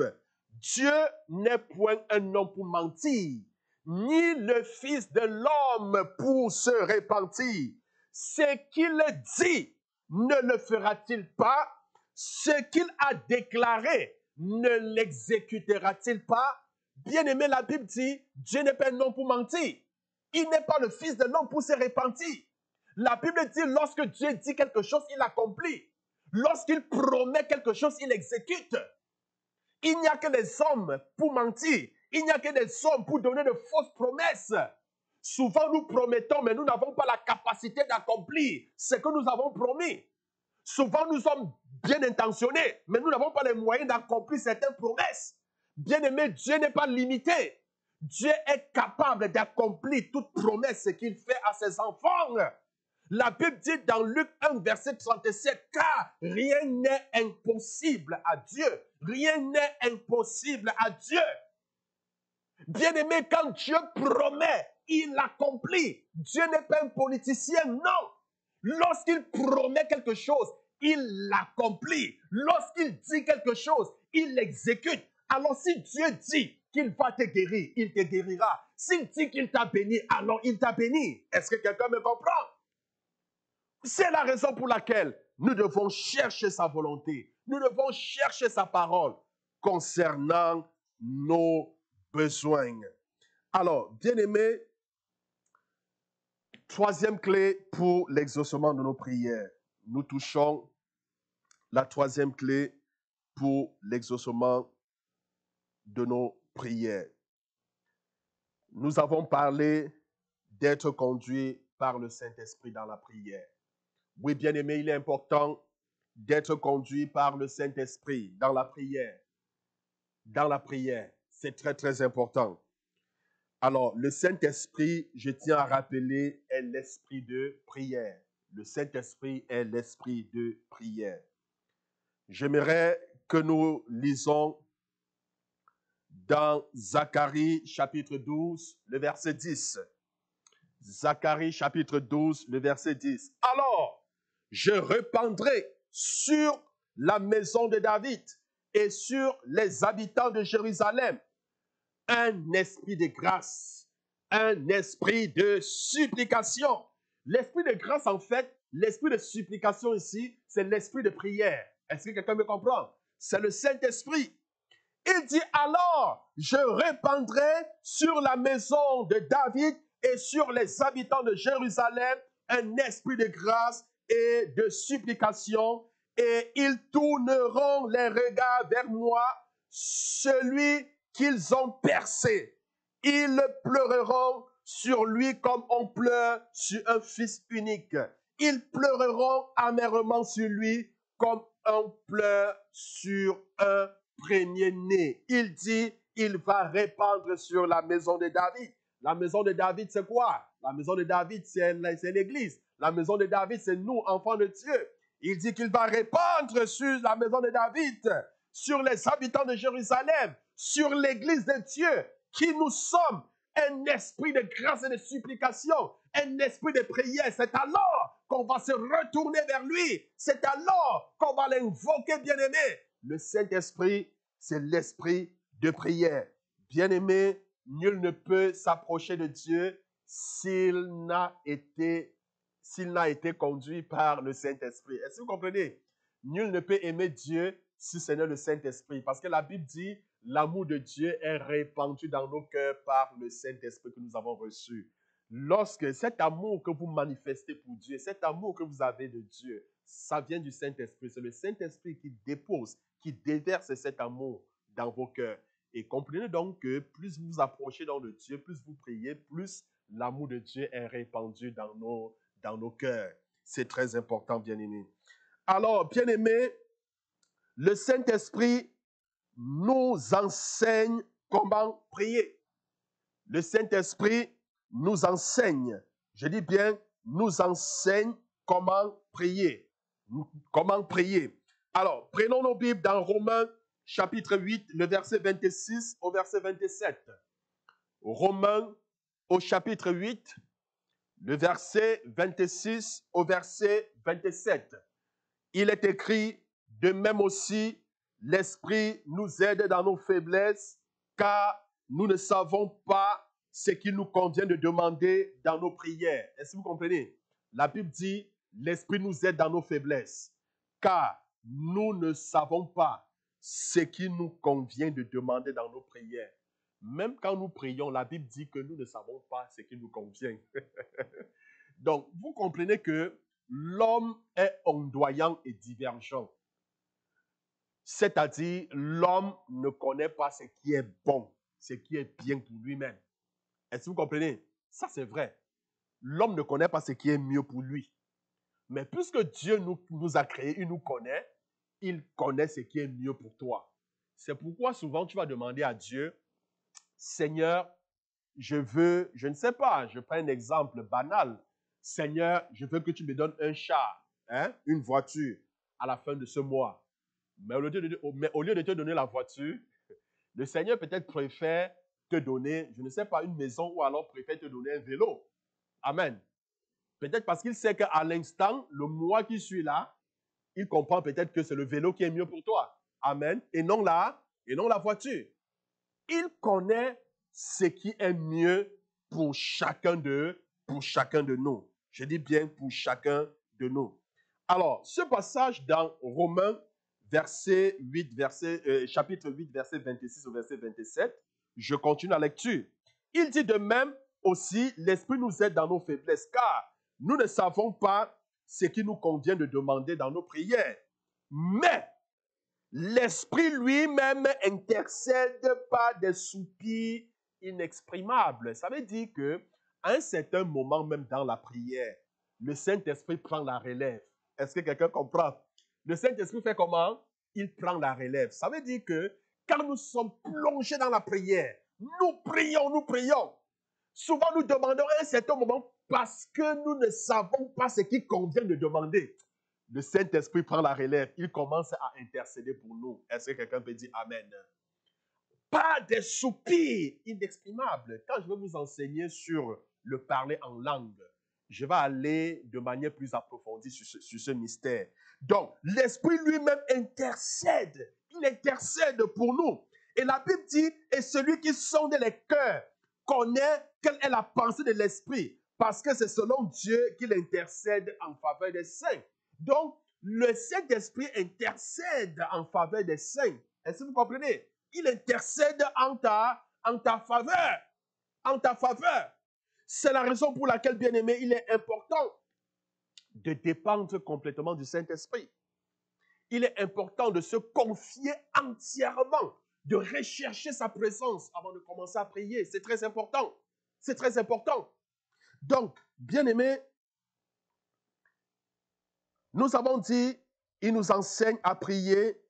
Dieu n'est point un homme pour mentir, ni le fils de l'homme pour se repentir. Ce qu'il dit, ne le fera-t-il pas? Ce qu'il a déclaré, ne l'exécutera-t-il pas? Bien-aimé, la Bible dit, Dieu n'est pas un homme pour mentir. Il n'est pas le fils de l'homme pour se repentir. La Bible dit, lorsque Dieu dit quelque chose, il accomplit. Lorsqu'il promet quelque chose, il exécute. Il n'y a que les hommes pour mentir. Il n'y a que des hommes pour donner de fausses promesses. Souvent, nous promettons, mais nous n'avons pas la capacité d'accomplir ce que nous avons promis. Souvent, nous sommes bien intentionnés, mais nous n'avons pas les moyens d'accomplir certaines promesses. Bien-aimé, Dieu n'est pas limité. Dieu est capable d'accomplir toute promesse qu'il fait à ses enfants. La Bible dit dans Luc 1, verset 37, car rien n'est impossible à Dieu. Rien n'est impossible à Dieu. Bien-aimé, quand Dieu promet, il accomplit. Dieu n'est pas un politicien, non. Lorsqu'il promet quelque chose, il l'accomplit. Lorsqu'il dit quelque chose, il l'exécute. Alors si Dieu dit qu'il va te guérir, il te guérira. S'il dit qu'il t'a béni, alors il t'a béni. Est-ce que quelqu'un me comprend? C'est la raison pour laquelle nous devons chercher sa volonté. Nous devons chercher sa parole concernant nos besoins. Alors, bien-aimés, troisième clé pour l'exaucement de nos prières. Nous touchons la troisième clé pour l'exaucement de nos prières. Nous avons parlé d'être conduit par le Saint-Esprit dans la prière. Oui, bien-aimé, il est important d'être conduit par le Saint-Esprit dans la prière. Dans la prière, c'est très, très important. Alors, le Saint-Esprit, je tiens à rappeler, est l'esprit de prière. Le Saint-Esprit est l'esprit de prière. J'aimerais que nous lisons dans Zacharie chapitre 12, le verset 10. Zacharie chapitre 12, le verset 10. Alors, je répandrai sur la maison de David et sur les habitants de Jérusalem un esprit de grâce, un esprit de supplication. L'esprit de grâce, en fait, l'esprit de supplication ici, c'est l'esprit de prière. Est-ce que quelqu'un me comprend? C'est le Saint-Esprit. Il dit alors, je répandrai sur la maison de David et sur les habitants de Jérusalem un esprit de grâce et de supplication, et ils tourneront les regards vers moi, celui qu'ils ont percé. Ils pleureront sur lui comme on pleure sur un fils unique. Ils pleureront amèrement sur lui comme on pleure sur un premier-né. Il dit, il va répandre sur la maison de David. La maison de David, c'est quoi? La maison de David, c'est l'Église. La maison de David, c'est nous, enfants de Dieu. Il dit qu'il va répandre sur la maison de David, sur les habitants de Jérusalem, sur l'Église de Dieu, qui nous sommes, un esprit de grâce et de supplication, un esprit de prière. C'est alors qu'on va se retourner vers lui. C'est alors qu'on va l'invoquer, bien-aimé. Le Saint-Esprit, c'est l'esprit de prière. Bien-aimé, nul ne peut s'approcher de Dieu s'il n'a été conduit par le Saint-Esprit. Est-ce que vous comprenez? Nul ne peut aimer Dieu si ce n'est le Saint-Esprit. Parce que la Bible dit, l'amour de Dieu est répandu dans nos cœurs par le Saint-Esprit que nous avons reçu. Lorsque cet amour que vous manifestez pour Dieu, cet amour que vous avez de Dieu, ça vient du Saint-Esprit. C'est le Saint-Esprit qui dépose, qui déverse cet amour dans vos cœurs. Et comprenez donc que plus vous vous approchez dans le Dieu, plus vous priez, plus l'amour de Dieu est répandu dans nos cœurs. C'est très important, bien-aimés. Alors, bien-aimés, le Saint-Esprit nous enseigne comment prier. Le Saint-Esprit nous enseigne, je dis bien, nous enseigne comment prier. Comment prier. Alors, prenons nos Bibles dans Romains chapitre 8, le verset 26 au verset 27. Romains au chapitre 8, le verset 26 au verset 27. Il est écrit, de même aussi, l'Esprit nous aide dans nos faiblesses, car nous ne savons pas ce qu'il nous convient de demander dans nos prières. Est-ce que vous comprenez? La Bible dit, l'Esprit nous aide dans nos faiblesses, car nous ne savons pas ce qu'il nous convient de demander dans nos prières. Même quand nous prions, la Bible dit que nous ne savons pas ce qui nous convient. Donc, vous comprenez que l'homme est ondoyant et divergent. C'est-à-dire, l'homme ne connaît pas ce qui est bon. ce qui est bien pour lui-même. Est-ce que vous comprenez? Ça, c'est vrai. L'homme ne connaît pas ce qui est mieux pour lui. Mais puisque Dieu nous a créés, il nous connaît, il connaît ce qui est mieux pour toi. C'est pourquoi souvent tu vas demander à Dieu, Seigneur, je ne sais pas, je prends un exemple banal. Seigneur, je veux que tu me donnes un char, une voiture à la fin de ce mois. Mais au lieu de te donner la voiture, le Seigneur peut-être préfère te donner, je ne sais pas, une maison ou alors préfère te donner un vélo. Amen. Peut-être parce qu'il sait qu'à l'instant, le mois qui suit là, il comprend peut-être que c'est le vélo qui est mieux pour toi. Amen. Et non la voiture. Il connaît ce qui est mieux pour chacun de nous. Je dis bien pour chacun de nous. Alors, ce passage dans Romains, chapitre 8, verset 26 au verset 27, je continue la lecture. Il dit de même aussi, l'Esprit nous aide dans nos faiblesses, car nous ne savons pas ce qui nous convient de demander dans nos prières. Mais l'Esprit lui-même intercède par des soupirs inexprimables. Ça veut dire qu'à un certain moment, même dans la prière, le Saint-Esprit prend la relève. Est-ce que quelqu'un comprend? Le Saint-Esprit fait comment? Il prend la relève. Ça veut dire que quand nous sommes plongés dans la prière, nous prions. Souvent, nous demandons à un certain moment parce que nous ne savons pas ce qu'il convient de demander. Le Saint-Esprit prend la relève. Il commence à intercéder pour nous. Est-ce que quelqu'un peut dire Amen? Pas des soupirs inexprimables. Quand je vais vous enseigner sur le parler en langue, je vais aller de manière plus approfondie sur ce mystère. Donc, l'Esprit lui-même intercède. Il intercède pour nous. Et la Bible dit, et celui qui sonde les cœurs connaît quelle est la pensée de l'Esprit, parce que c'est selon Dieu qu'il intercède en faveur des saints. Donc, le Saint-Esprit intercède en faveur des saints. Est-ce que vous comprenez? Il intercède en ta faveur. En ta faveur. C'est la raison pour laquelle, bien aimé, il est important de dépendre complètement du Saint-Esprit. Il est important de se confier entièrement, de rechercher sa présence avant de commencer à prier. C'est très important. C'est très important. Donc, bien aimé, nous avons dit, il nous enseigne à prier.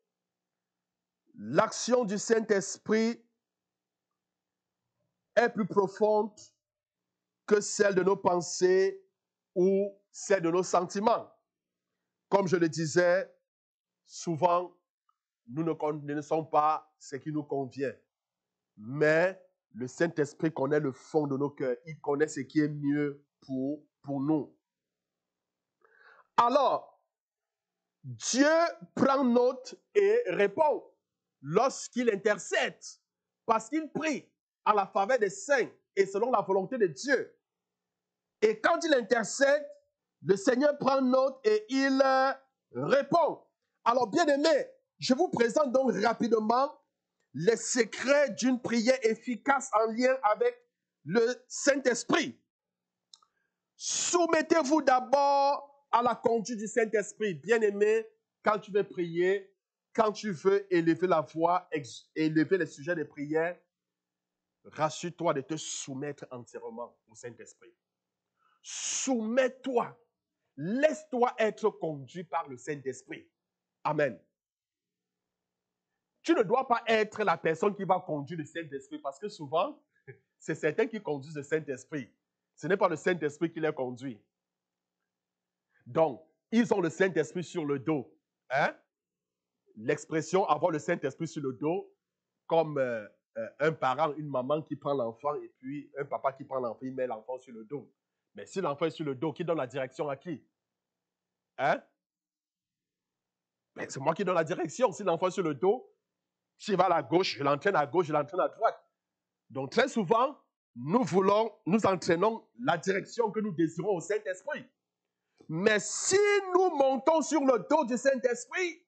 L'action du Saint-Esprit est plus profonde que celle de nos pensées ou celle de nos sentiments. Comme je le disais, souvent, nous ne connaissons pas ce qui nous convient. Mais le Saint-Esprit connaît le fond de nos cœurs. Il connaît ce qui est mieux pour nous. Alors, Dieu prend note et répond lorsqu'il intercède, parce qu'il prie à la faveur des saints et selon la volonté de Dieu. Et quand il intercède, le Seigneur prend note et il répond. Alors, bien aimé, je vous présente donc rapidement les secrets d'une prière efficace en lien avec le Saint-Esprit. Soumettez-vous d'abord à la conduite du Saint-Esprit. Bien aimé, quand tu veux prier, quand tu veux élever la voix, élever les sujets de prière, rassure-toi de te soumettre entièrement au Saint-Esprit. Soumets-toi. Laisse-toi être conduit par le Saint-Esprit. Amen. Tu ne dois pas être la personne qui va conduire le Saint-Esprit parce que souvent, c'est certains qui conduisent le Saint-Esprit. Ce n'est pas le Saint-Esprit qui les conduit. Donc, ils ont le Saint-Esprit sur le dos. L'expression avoir le Saint-Esprit sur le dos, comme un parent, une maman qui prend l'enfant et puis un papa qui prend l'enfant, il met l'enfant sur le dos. Mais si l'enfant est sur le dos, qui donne la direction à qui? Mais c'est moi qui donne la direction. Si l'enfant est sur le dos, s'il va à la gauche, je l'entraîne à gauche, je l'entraîne à droite. Donc très souvent, nous entraînons la direction que nous désirons au Saint-Esprit. Mais si nous montons sur le dos du Saint-Esprit,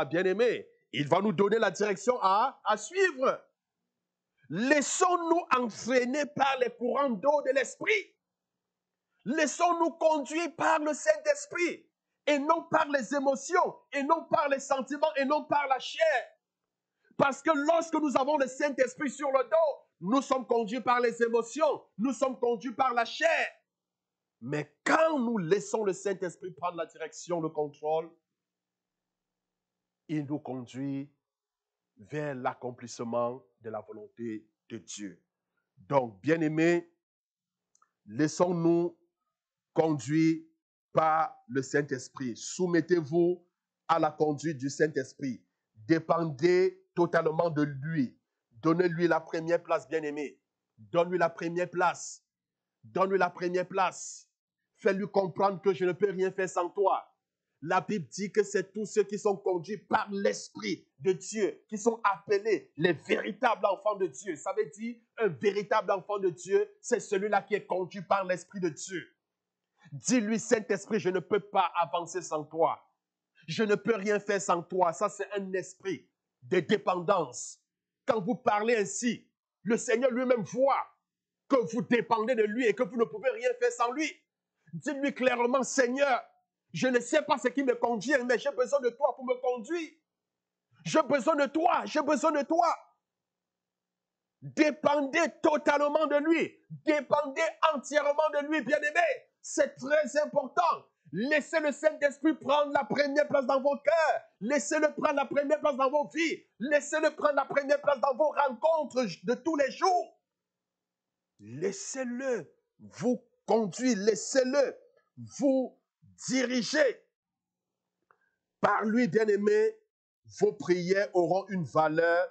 bien aimé, il va nous donner la direction à suivre. Laissons-nous entraîner par les courants d'eau de l'Esprit. Laissons-nous conduire par le Saint-Esprit et non par les émotions, et non par les sentiments, et non par la chair. Parce que lorsque nous avons le Saint-Esprit sur le dos, nous sommes conduits par les émotions, nous sommes conduits par la chair. Mais quand nous laissons le Saint-Esprit prendre la direction, le contrôle, il nous conduit vers l'accomplissement de la volonté de Dieu. Donc, bien-aimés, laissons-nous conduire par le Saint-Esprit. Soumettez-vous à la conduite du Saint-Esprit. Dépendez totalement de lui. Donnez-lui la première place, bien-aimé. Donne-lui la première place. Donne-lui la première place. Fais-lui comprendre que je ne peux rien faire sans toi. La Bible dit que c'est tous ceux qui sont conduits par l'Esprit de Dieu, qui sont appelés les véritables enfants de Dieu. Ça veut dire, un véritable enfant de Dieu, c'est celui-là qui est conduit par l'Esprit de Dieu. Dis-lui, Saint-Esprit, je ne peux pas avancer sans toi. Je ne peux rien faire sans toi. Ça, c'est un esprit de dépendance. Quand vous parlez ainsi, le Seigneur lui-même voit que vous dépendez de lui et que vous ne pouvez rien faire sans lui. Dis-lui clairement, Seigneur, je ne sais pas ce qui me convient, mais j'ai besoin de toi pour me conduire. J'ai besoin de toi, j'ai besoin de toi. Dépendez totalement de lui. Dépendez entièrement de lui, bien-aimé. C'est très important. Laissez le Saint-Esprit prendre la première place dans vos cœurs. Laissez-le prendre la première place dans vos vies. Laissez-le prendre la première place dans vos rencontres de tous les jours. Laissez-le vous conduire. Laissez-le vous diriger. Par lui, bien-aimé, vos prières auront une valeur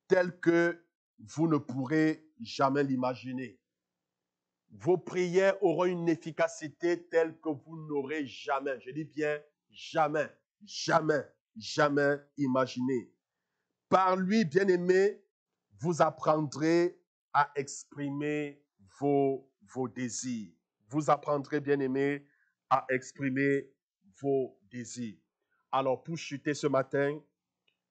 telle que vous ne pourrez jamais l'imaginer. Vos prières auront une efficacité telle que vous n'aurez jamais, je dis bien jamais, jamais, jamais imaginé. Par lui, bien-aimé, vous apprendrez à exprimer vos désirs. Vous apprendrez, bien-aimé, à exprimer vos désirs. Alors, pour chuter ce matin,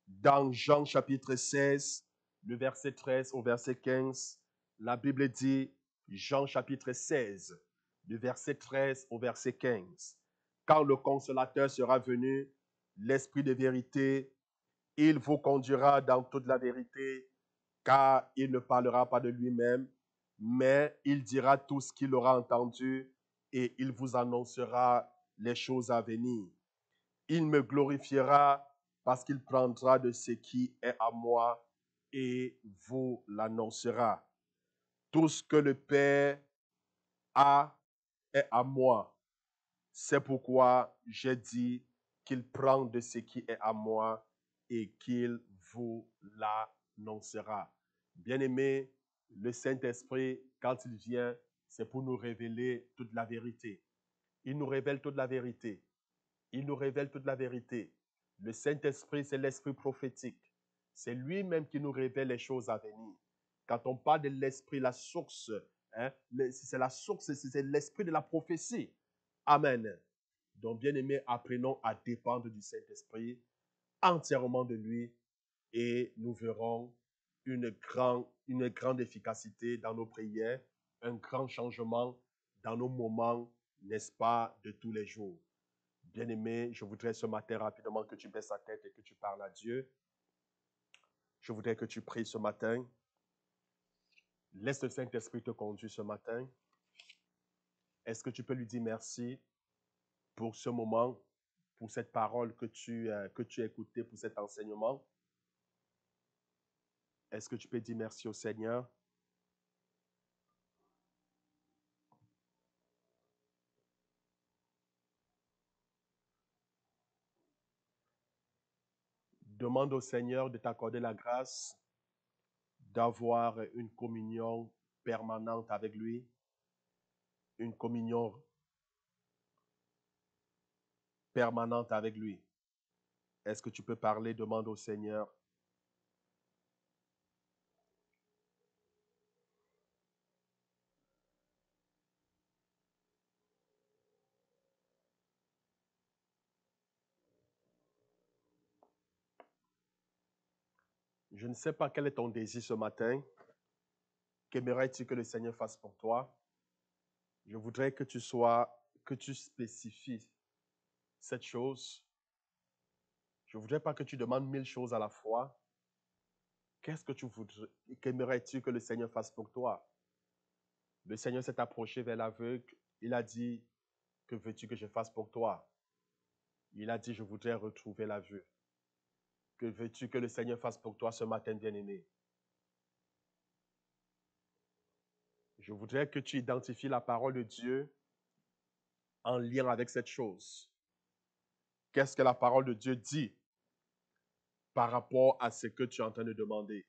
dans Jean chapitre 16, le verset 13 au verset 15, la Bible dit, Jean chapitre 16, du verset 13 au verset 15, quand le consolateur sera venu, l'Esprit de vérité, il vous conduira dans toute la vérité, car il ne parlera pas de lui-même, mais il dira tout ce qu'il aura entendu et il vous annoncera les choses à venir. Il me glorifiera parce qu'il prendra de ce qui est à moi et vous l'annoncera. Tout ce que le Père a est à moi. C'est pourquoi j'ai dit qu'il prend de ce qui est à moi et qu'il vous l'annoncera. Bien-aimé, le Saint-Esprit, quand il vient, c'est pour nous révéler toute la vérité. Il nous révèle toute la vérité. Il nous révèle toute la vérité. Le Saint-Esprit, c'est l'esprit prophétique. C'est lui-même qui nous révèle les choses à venir. Quand on parle de l'esprit, la source, hein, c'est la source, c'est l'esprit de la prophétie. Amen. Donc, bien-aimés, apprenons à dépendre du Saint-Esprit, entièrement de lui, et nous verrons une grande efficacité dans nos prières, un grand changement dans nos moments, n'est-ce pas, de tous les jours. Bien-aimé, je voudrais ce matin rapidement que tu baisses ta tête et que tu parles à Dieu. Je voudrais que tu pries ce matin. Laisse le Saint-Esprit te conduire ce matin. Est-ce que tu peux lui dire merci pour ce moment, pour cette parole que tu as écoutée, pour cet enseignement? Est-ce que tu peux dire merci au Seigneur? Demande au Seigneur de t'accorder la grâce d'avoir une communion permanente avec lui, une communion permanente avec lui. Est-ce que tu peux parler? Demande au Seigneur. Je ne sais pas quel est ton désir ce matin. Qu'aimerais-tu que le Seigneur fasse pour toi? Je voudrais que tu spécifies cette chose. Je ne voudrais pas que tu demandes 1000 choses à la fois. Qu'est-ce que tu voudrais, qu'aimerais-tu que le Seigneur fasse pour toi? Le Seigneur s'est approché vers l'aveugle. Il a dit, que veux-tu que je fasse pour toi? Il a dit, je voudrais retrouver la vue. Que veux-tu que le Seigneur fasse pour toi ce matin, bien-aimé? Je voudrais que tu identifies la parole de Dieu en lien avec cette chose. Qu'est-ce que la parole de Dieu dit par rapport à ce que tu es en train de demander?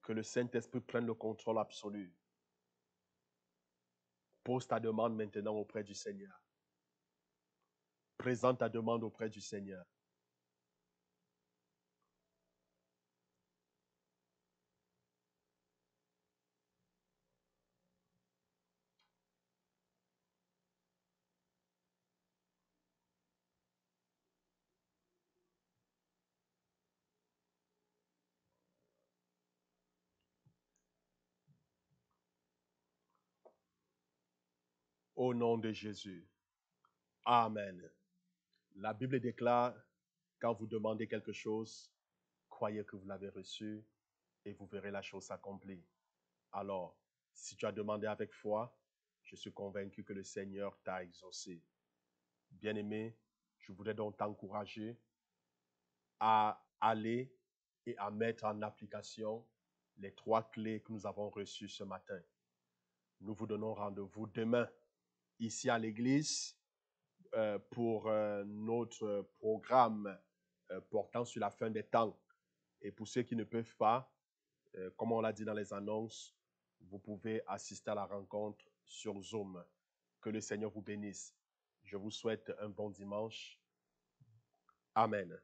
Que le Saint-Esprit prenne le contrôle absolu. Pose ta demande maintenant auprès du Seigneur. Présente ta demande auprès du Seigneur. Au nom de Jésus. Amen. La Bible déclare, quand vous demandez quelque chose, croyez que vous l'avez reçu et vous verrez la chose s'accomplir. Alors, si tu as demandé avec foi, je suis convaincu que le Seigneur t'a exaucé. Bien-aimé, je voudrais donc t'encourager à aller et à mettre en application les 3 clés que nous avons reçues ce matin. Nous vous donnons rendez-vous demain ici à l'église pour notre programme portant sur la fin des temps. Et pour ceux qui ne peuvent pas, comme on l'a dit dans les annonces, vous pouvez assister à la rencontre sur Zoom. Que le Seigneur vous bénisse. Je vous souhaite un bon dimanche. Amen.